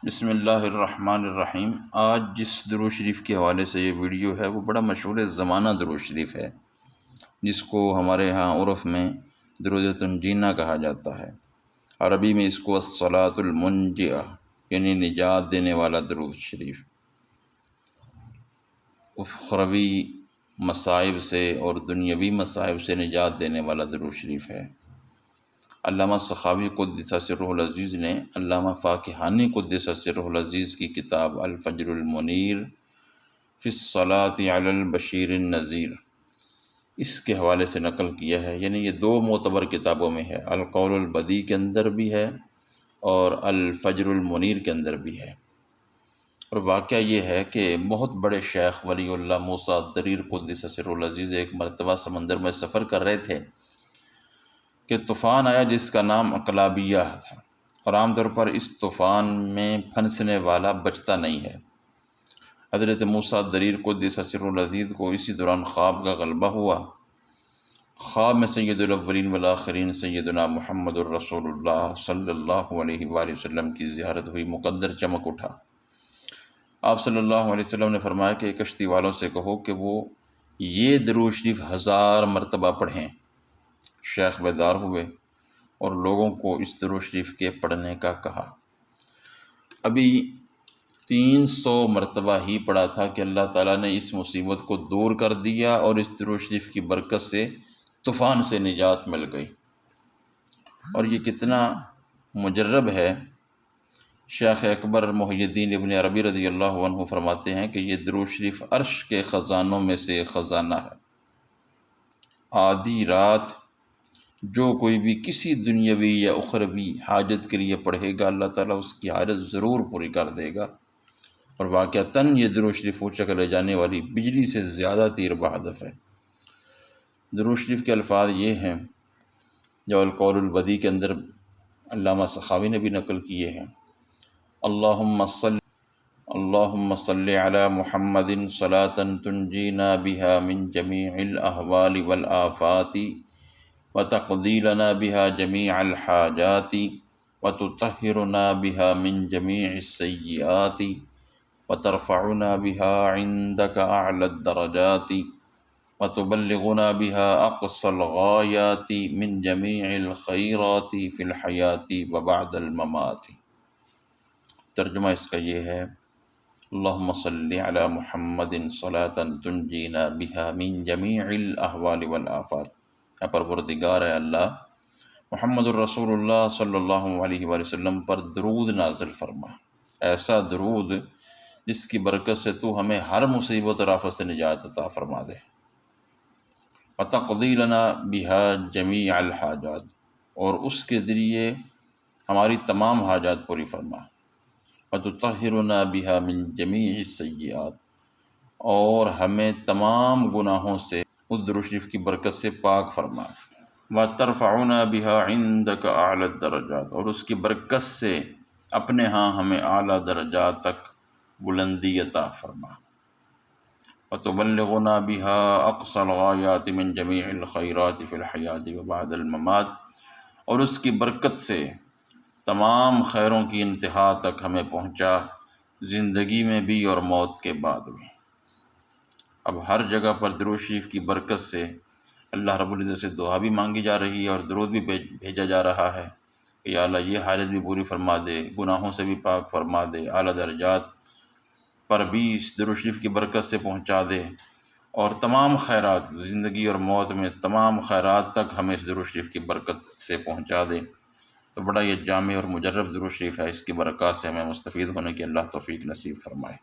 بسم اللہ الرحمن الرحیم۔ آج جس درود شریف کے حوالے سے یہ ویڈیو ہے وہ بڑا مشہور زمانہ درود شریف ہے، جس کو ہمارے ہاں عرف میں درود تنجینہ کہا جاتا ہے۔ عربی میں اس کو الصلاۃ المنجیہ یعنی نجات دینے والا درود شریف، اخروی مصائب سے اور دنیاوی مصائب سے نجات دینے والا درود شریف ہے۔ علامہ سخاوی قدس سرہ العزیز نے علامہ فاکہانی قدس سرہ العزیز کی کتاب الفجر المنیر فی الصلاۃ علی البشیر النذیر اس کے حوالے سے نقل کیا ہے، یعنی یہ دو معتبر کتابوں میں ہے، القول البدیع کے اندر بھی ہے اور الفجر المنیر کے اندر بھی ہے۔ اور واقعہ یہ ہے کہ بہت بڑے شیخ ولی اللہ موسیٰ دریر قدس سرہ العزیز ایک مرتبہ سمندر میں سفر کر رہے تھے کہ طوفان آیا جس کا نام اقلابیہ تھا، اور عام طور پر اس طوفان میں پھنسنے والا بچتا نہیں ہے۔ حضرت موسیٰ دریر قدس سرہ العزیز کو اسی دوران خواب کا غلبہ ہوا۔ خواب میں سید الاولین والآخرین سیدنا محمد الرسول اللہ صلی اللہ علیہ وآلہ وسلم کی زیارت ہوئی، مقدر چمک اٹھا۔ آپ صلی اللہ علیہ وسلم نے فرمایا کہ کشتی والوں سے کہو کہ وہ یہ درود شریف 1000 مرتبہ پڑھیں۔ شیخ بیدار ہوئے اور لوگوں کو اس درود شریف کے پڑھنے کا کہا۔ ابھی 300 مرتبہ ہی پڑھا تھا کہ اللہ تعالیٰ نے اس مصیبت کو دور کر دیا اور اس درود شریف کی برکت سے طوفان سے نجات مل گئی۔ اور یہ کتنا مجرب ہے، شیخ اکبر محی الدین ابن عربی رضی اللہ عنہ فرماتے ہیں کہ یہ درود شریف عرش کے خزانوں میں سے خزانہ ہے۔ آدھی رات جو کوئی بھی کسی دنیاوی یا اخروی حاجت کے لیے پڑھے گا، اللہ تعالیٰ اس کی حاجت ضرور پوری کر دے گا۔ اور واقعتاً یہ درود شریف اونچا کر لے جانے والی بجلی سے زیادہ تیر بہدف ہے۔ درود شریف کے الفاظ یہ ہیں جو القول البدیع کے اندر علامہ سخاوی نے بھی نقل کیے ہیں۔ اللہم صلی علی محمد صلاۃ تنجینا بہا من جمیع الاحوال والآفات وتقضی لنا بها جميع الحاجات وتطهرنا بها من جميع السیئات وترفعنا بها عندك أعلى الدرجات وتبلغنا بها أقصى الغایات من جميع الخیرات في الحیاة وبعد الممات۔ ترجمہ اس کا یہ ہے، اللہم صلی علی محمد صلاۃ تنجینا بها من جمیع الاحوال والآفات۔ اے پروردگار، اے اللہ، محمد الرسول اللہ صلی اللہ علیہ وآلہ وسلم پر درود نازل فرما، ایسا درود جس کی برکت سے تو ہمیں ہر مصیبت اور آفت سے نجات عطا فرما دے۔ وتقضی لنا بها جمیع الحاجات، اور اس کے ذریعے ہماری تمام حاجات پوری فرما۔ وتطہرنا بها من جمیع السیئات، اور ہمیں تمام گناہوں سے اس درود شریف کی برکت سے پاک فرما۔ وَتَرْفَعُنَا بِهَا عِنْدَكَ أَعْلَى الدَّرَجَاتِ، اور اس کی برکت سے اپنے ہاں ہمیں اعلیٰ درجات تک بلندی عطا فرما۔ وَتُبَلِّغُنَا بِهَا أَقْصَى الْغَایَاتِ مِنْ جَمِيعِ الْخَیْرَاتِ فِي الْحَیَاةِ وَبَعْدَ الْمَمَاتِ، اور اس کی برکت سے تمام خیروں کی انتہا تک ہمیں پہنچا، زندگی میں بھی اور موت کے بعد بھی۔ اب ہر جگہ پر درود شریف کی برکت سے اللہ رب العزت سے دعا بھی مانگی جا رہی ہے اور درود بھی بھیجا جا رہا ہے کہ یا اللہ یہ حاجت بھی پوری فرما دے، گناہوں سے بھی پاک فرما دے، اعلیٰ درجات پر بھی اس درود شریف کی برکت سے پہنچا دے، اور تمام خیرات، زندگی اور موت میں تمام خیرات تک ہمیں اس درود شریف کی برکت سے پہنچا دے۔ تو بڑا یہ جامع اور مجرب درود شریف ہے، اس کی برکات سے ہمیں مستفید ہونے کی اللہ توفیق نصیب فرمائے۔